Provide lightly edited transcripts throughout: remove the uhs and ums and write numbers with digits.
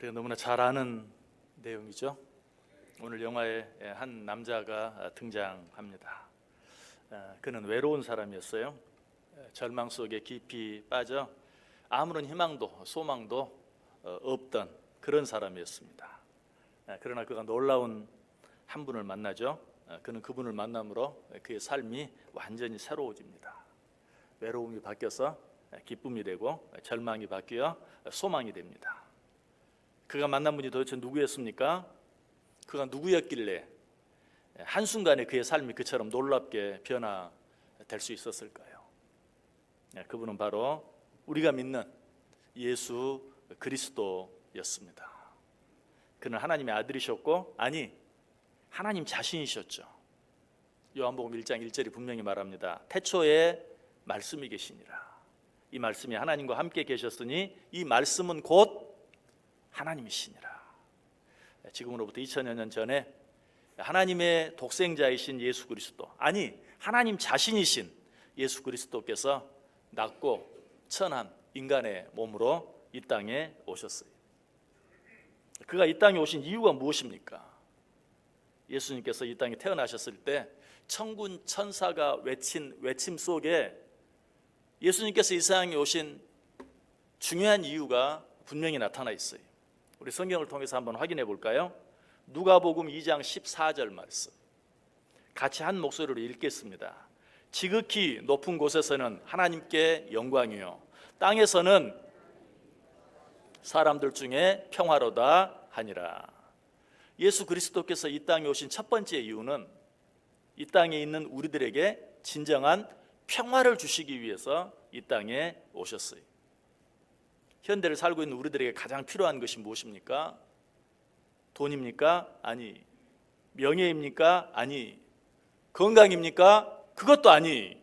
우리가 너무나 잘 아는 내용이죠. 오늘 영화에 한 남자가 등장합니다. 그는 외로운 사람이었어요. 절망 속에 깊이 빠져 아무런 희망도 소망도 없던 그런 사람이었습니다. 그러나 그가 놀라운 한 분을 만나죠. 그는 그분을 만남으로 그의 삶이 완전히 새로워집니다. 외로움이 바뀌어서 기쁨이 되고 절망이 바뀌어 소망이 됩니다. 그가 만난 분이 도대체 누구였습니까? 그가 누구였길래 한순간에 그의 삶이 그처럼 놀랍게 변화될 수 있었을까요? 그분은 바로 우리가 믿는 예수 그리스도였습니다. 그는 하나님의 아들이셨고, 아니 하나님 자신이셨죠. 요한복음 1장 1절이 분명히 말합니다. 태초에 말씀이 계시니라. 이 말씀이 하나님과 함께 계셨으니 이 말씀은 곧 하나님이시니라. 지금으로부터 2000여 년 전에 하나님의 독생자이신 예수 그리스도, 아니 하나님 자신이신 예수 그리스도께서 낮고 천한 인간의 몸으로 이 땅에 오셨어요. 그가 이 땅에 오신 이유가 무엇입니까? 예수님께서 이 땅에 태어나셨을 때 천군 천사가 외친 외침 속에 예수님께서 이 세상에 오신 중요한 이유가 분명히 나타나 있어요. 우리 성경을 통해서 한번 확인해 볼까요? 누가복음 2장 14절 말씀 같이 한 목소리로 읽겠습니다. 지극히 높은 곳에서는 하나님께 영광이요 땅에서는 사람들 중에 평화로다 하니라. 예수 그리스도께서 이 땅에 오신 첫 번째 이유는 이 땅에 있는 우리들에게 진정한 평화를 주시기 위해서 이 땅에 오셨어요. 현대를 살고 있는 우리들에게 가장 필요한 것이 무엇입니까? 돈입니까? 아니. 명예입니까? 아니. 건강입니까? 그것도 아니.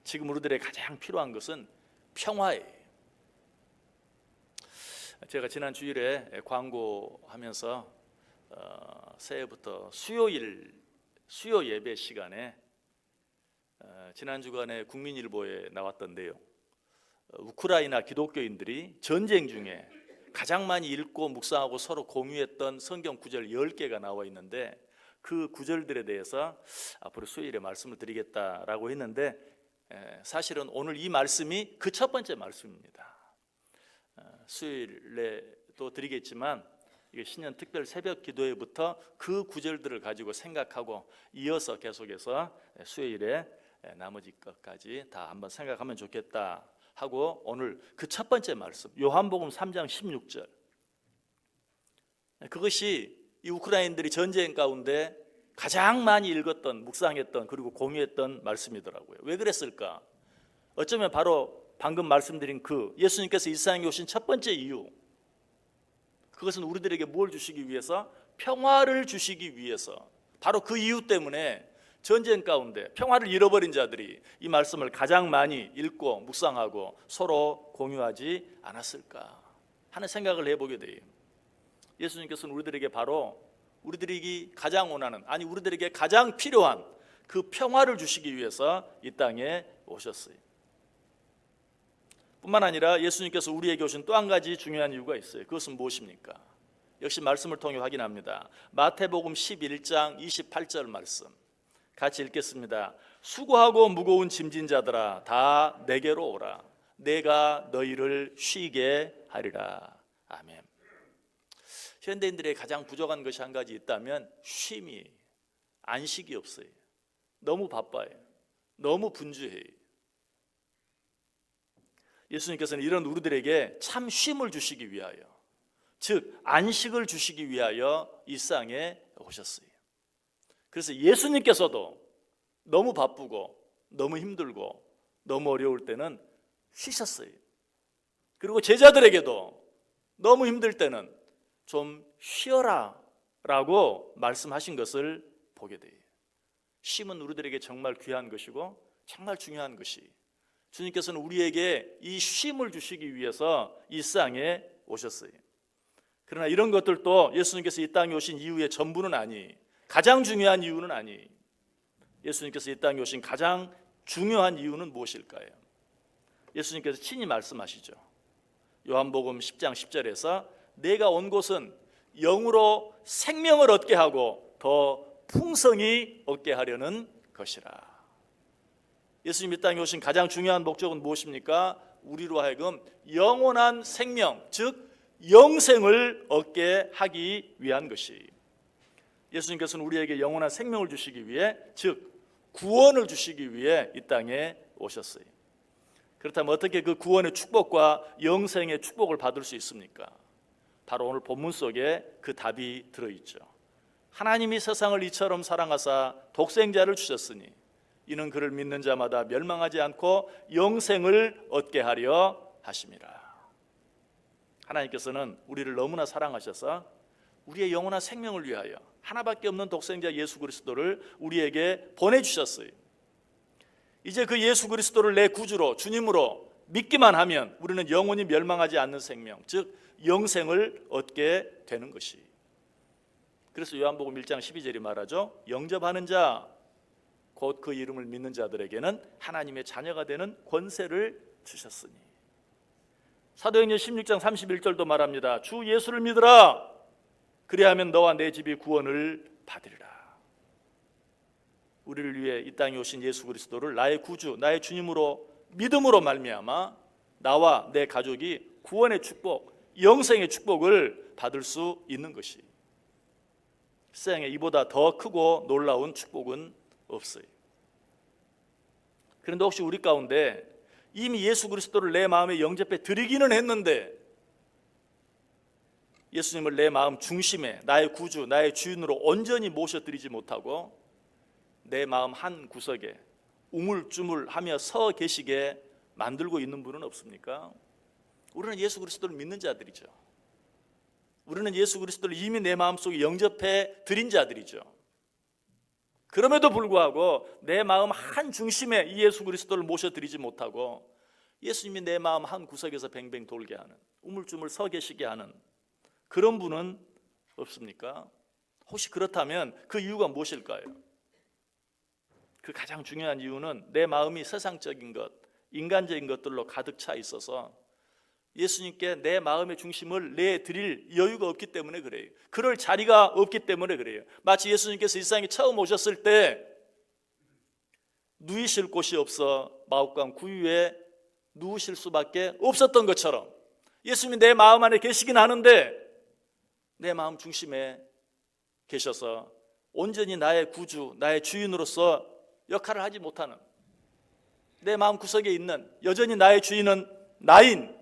지금 우리들에게 가장 필요한 것은 평화예요. 제가 지난 주일에 광고하면서 새해부터 수요 예배 시간에 지난 주간에 국민일보에 나왔던 내용, 우크라이나 기독교인들이 전쟁 중에 가장 많이 읽고 묵상하고 서로 공유했던 성경 구절 10개가 나와 있는데 그 구절들에 대해서 앞으로 수요일에 말씀을 드리겠다라고 했는데 사실은 오늘 이 말씀이 그 첫 번째 말씀입니다. 수요일에도 드리겠지만 이게 신년 특별 새벽 기도회부터 그 구절들을 가지고 생각하고 이어서 계속해서 수요일에 나머지 것까지 다 한번 생각하면 좋겠다 하고 오늘 그 첫 번째 말씀 요한복음 3장 16절, 그것이 이 우크라이나인들이 전쟁 가운데 가장 많이 읽었던, 묵상했던, 그리고 공유했던 말씀이더라고요. 왜 그랬을까? 어쩌면 바로 방금 말씀드린 그 예수님께서 이 세상에 오신 첫 번째 이유, 그것은 우리들에게 뭘 주시기 위해서? 평화를 주시기 위해서. 바로 그 이유 때문에 전쟁 가운데 평화를 잃어버린 자들이 이 말씀을 가장 많이 읽고 묵상하고 서로 공유하지 않았을까 하는 생각을 해보게 돼요. 예수님께서는 우리들에게 바로 우리들이 가장 원하는, 아니 우리들에게 가장 필요한 그 평화를 주시기 위해서 이 땅에 오셨어요. 뿐만 아니라 예수님께서 우리에게 오신 또 한 가지 중요한 이유가 있어요. 그것은 무엇입니까? 역시 말씀을 통해 확인합니다. 마태복음 11장 28절 말씀 같이 읽겠습니다. 수고하고 무거운 짐진 자들아 다 내게로 오라. 내가 너희를 쉬게 하리라. 아멘. 현대인들의 가장 부족한 것이 한 가지 있다면 쉼이, 안식이 없어요. 너무 바빠요. 너무 분주해요. 예수님께서는 이런 우리들에게 참 쉼을 주시기 위하여, 즉 안식을 주시기 위하여 이 땅에 오셨어요. 그래서 예수님께서도 너무 바쁘고 너무 힘들고 너무 어려울 때는 쉬셨어요. 그리고 제자들에게도 너무 힘들 때는 좀 쉬어라 라고 말씀하신 것을 보게 돼요. 쉼은 우리들에게 정말 귀한 것이고 정말 중요한 것이, 주님께서는 우리에게 이 쉼을 주시기 위해서 이 땅에 오셨어요. 그러나 이런 것들도 예수님께서 이 땅에 오신 이유의 전부는 아니, 가장 중요한 이유는 아니. 예수님께서 이 땅에 오신 가장 중요한 이유는 무엇일까요? 예수님께서 친히 말씀하시죠. 요한복음 10장 10절에서 내가 온 곳은 영으로 생명을 얻게 하고 더 풍성히 얻게 하려는 것이라. 예수님 이 땅에 오신 가장 중요한 목적은 무엇입니까? 우리로 하여금 영원한 생명, 즉 영생을 얻게 하기 위한 것이. 예수님께서는 우리에게 영원한 생명을 주시기 위해, 즉 구원을 주시기 위해 이 땅에 오셨어요. 그렇다면 어떻게 그 구원의 축복과 영생의 축복을 받을 수 있습니까? 바로 오늘 본문 속에 그 답이 들어있죠. 하나님이 세상을 이처럼 사랑하사 독생자를 주셨으니 이는 그를 믿는 자마다 멸망하지 않고 영생을 얻게 하려 하심이라. 하나님께서는 우리를 너무나 사랑하셔서 우리의 영원한 생명을 위하여 하나밖에 없는 독생자 예수 그리스도를 우리에게 보내주셨어요. 이제 그 예수 그리스도를 내 구주로, 주님으로 믿기만 하면 우리는 영원히 멸망하지 않는 생명, 즉 영생을 얻게 되는 것이. 그래서 요한복음 1장 12절이 말하죠. 영접하는 자, 곧 그 이름을 믿는 자들에게는 하나님의 자녀가 되는 권세를 주셨으니. 사도행전 16장 31절도 말합니다. 주 예수를 믿으라. 그리하면 너와 내 집이 구원을 받으리라. 우리를 위해 이 땅에 오신 예수 그리스도를 나의 구주, 나의 주님으로 믿음으로 말미암아 나와 내 가족이 구원의 축복, 영생의 축복을 받을 수 있는 것이. 세상에 이보다 더 크고 놀라운 축복은 없어요. 그런데 혹시 우리 가운데 이미 예수 그리스도를 내 마음에 영접해 드리기는 했는데 예수님을 내 마음 중심에 나의 구주, 나의 주인으로 온전히 모셔드리지 못하고 내 마음 한 구석에 우물쭈물하며 서 계시게 만들고 있는 분은 없습니까? 우리는 예수 그리스도를 믿는 자들이죠. 우리는 예수 그리스도를 이미 내 마음속에 영접해 드린 자들이죠. 그럼에도 불구하고 내 마음 한 중심에 이 예수 그리스도를 모셔드리지 못하고 예수님이 내 마음 한 구석에서 뱅뱅 돌게 하는, 우물쭈물 서 계시게 하는 그런 분은 없습니까? 혹시 그렇다면 그 이유가 무엇일까요? 그 가장 중요한 이유는 내 마음이 세상적인 것, 인간적인 것들로 가득 차 있어서 예수님께 내 마음의 중심을 내드릴 여유가 없기 때문에 그래요. 그럴 자리가 없기 때문에 그래요. 마치 예수님께서 이 세상에 처음 오셨을 때 누이실 곳이 없어 마옥강 구유에 누우실 수밖에 없었던 것처럼 예수님이 내 마음 안에 계시긴 하는데 내 마음 중심에 계셔서 온전히 나의 구주, 나의 주인으로서 역할을 하지 못하는, 내 마음 구석에 있는, 여전히 나의 주인은 나인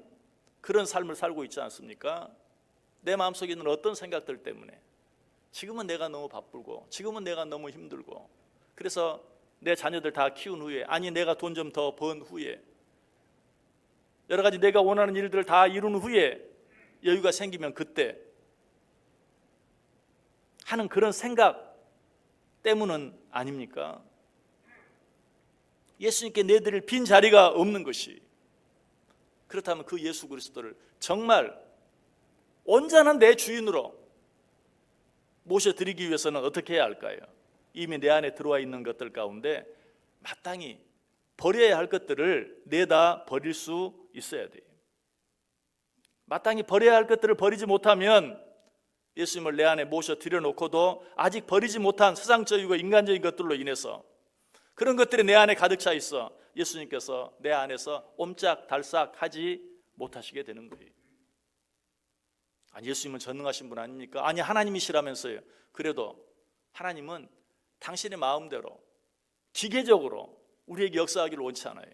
그런 삶을 살고 있지 않습니까? 내 마음속에 있는 어떤 생각들 때문에 지금은 내가 너무 바쁘고 지금은 내가 너무 힘들고 그래서 내 자녀들 다 키운 후에, 아니 내가 돈 좀 더 번 후에, 여러 가지 내가 원하는 일들을 다 이룬 후에 여유가 생기면 그때 하는 그런 생각 때문은 아닙니까? 예수님께 내드릴 빈 자리가 없는 것이. 그렇다면 그 예수 그리스도를 정말 온전한 내 주인으로 모셔드리기 위해서는 어떻게 해야 할까요? 이미 내 안에 들어와 있는 것들 가운데 마땅히 버려야 할 것들을 내다 버릴 수 있어야 돼요. 마땅히 버려야 할 것들을 버리지 못하면 예수님을 내 안에 모셔드려 놓고도 아직 버리지 못한 세상적이고 인간적인 것들로 인해서 그런 것들이 내 안에 가득 차 있어 예수님께서 내 안에서 옴짝달싹하지 못하시게 되는 거예요. 아니 예수님은 전능하신 분 아닙니까? 아니 하나님이시라면서요. 그래도 하나님은 당신의 마음대로 기계적으로 우리에게 역사하기를 원치 않아요.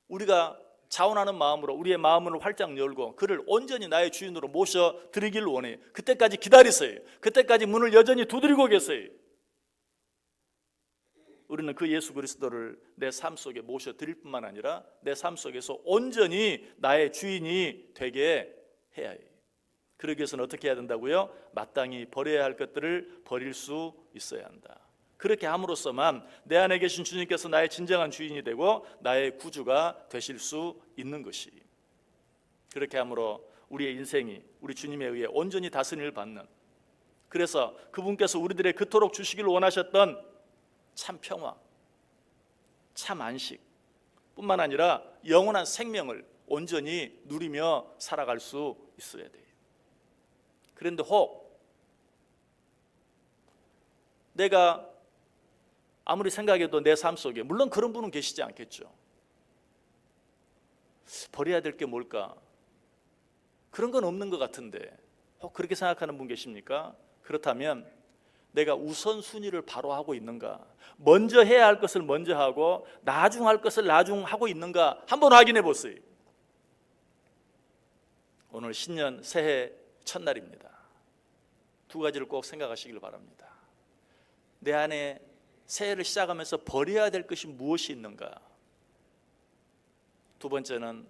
우리가 자원하는 마음으로 우리의 마음을 활짝 열고 그를 온전히 나의 주인으로 모셔드리기를 원해요. 그때까지 기다리세요. 그때까지 문을 여전히 두드리고 계세요. 우리는 그 예수 그리스도를 내 삶 속에 모셔드릴 뿐만 아니라 내 삶 속에서 온전히 나의 주인이 되게 해야 해요. 그러기 위해서는 어떻게 해야 된다고요? 마땅히 버려야 할 것들을 버릴 수 있어야 한다. 그렇게 함으로써만 내 안에 계신 주님께서 나의 진정한 주인이 되고 나의 구주가 되실 수 있는 것이. 그렇게 함으로 우리의 인생이 우리 주님에 의해 온전히 다스림을 받는, 그래서 그분께서 우리들의 그토록 주시기를 원하셨던 참 평화, 참 안식 뿐만 아니라 영원한 생명을 온전히 누리며 살아갈 수 있어야 돼요. 그런데 혹 내가 아무리 생각해도 내 삶 속에, 물론 그런 분은 계시지 않겠죠. 버려야 될 게 뭘까? 그런 건 없는 것 같은데 혹 그렇게 생각하는 분 계십니까? 그렇다면 내가 우선순위를 바로 하고 있는가? 먼저 해야 할 것을 먼저 하고 나중 할 것을 나중 하고 있는가? 한번 확인해 보세요. 오늘 신년 새해 첫날입니다. 두 가지를 꼭 생각하시길 바랍니다. 내 안에 새해를 시작하면서 버려야 될 것이 무엇이 있는가? 두 번째는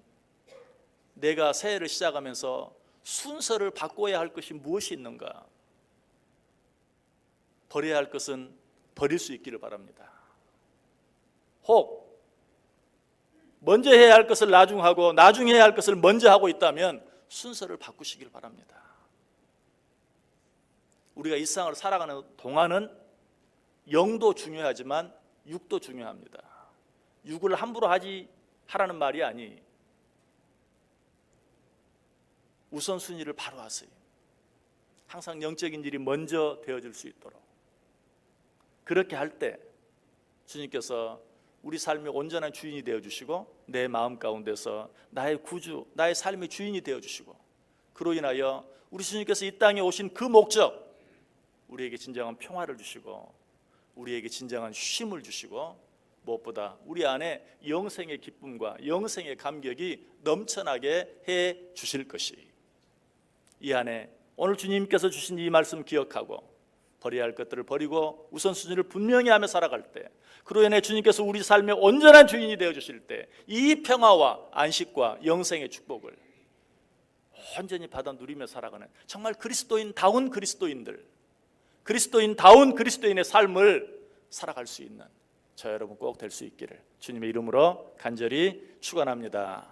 내가 새해를 시작하면서 순서를 바꿔야 할 것이 무엇이 있는가? 버려야 할 것은 버릴 수 있기를 바랍니다. 혹 먼저 해야 할 것을 나중 하고 나중 해야 할 것을 먼저 하고 있다면 순서를 바꾸시길 바랍니다. 우리가 일상을 살아가는 동안은 영도 중요하지만 육도 중요합니다. 육을 함부로 하라는 말이 아니, 우선순위를 바로 하세요. 항상 영적인 일이 먼저 되어질 수 있도록. 그렇게 할 때 주님께서 우리 삶의 온전한 주인이 되어주시고 내 마음 가운데서 나의 구주, 나의 삶의 주인이 되어주시고, 그로 인하여 우리 주님께서 이 땅에 오신 그 목적, 우리에게 진정한 평화를 주시고 우리에게 진정한 쉼을 주시고 무엇보다 우리 안에 영생의 기쁨과 영생의 감격이 넘쳐나게 해 주실 것이, 이 안에 오늘 주님께서 주신 이 말씀 기억하고 버려야 할 것들을 버리고 우선순위를 분명히 하며 살아갈 때, 그로 인해 주님께서 우리 삶의 온전한 주인이 되어주실 때 이 평화와 안식과 영생의 축복을 온전히 받아 누리며 살아가는 정말 그리스도인다운 그리스도인들, 그리스도인다운 그리스도인의 삶을 살아갈 수 있는 저 여러분 꼭 될 수 있기를 주님의 이름으로 간절히 축원합니다.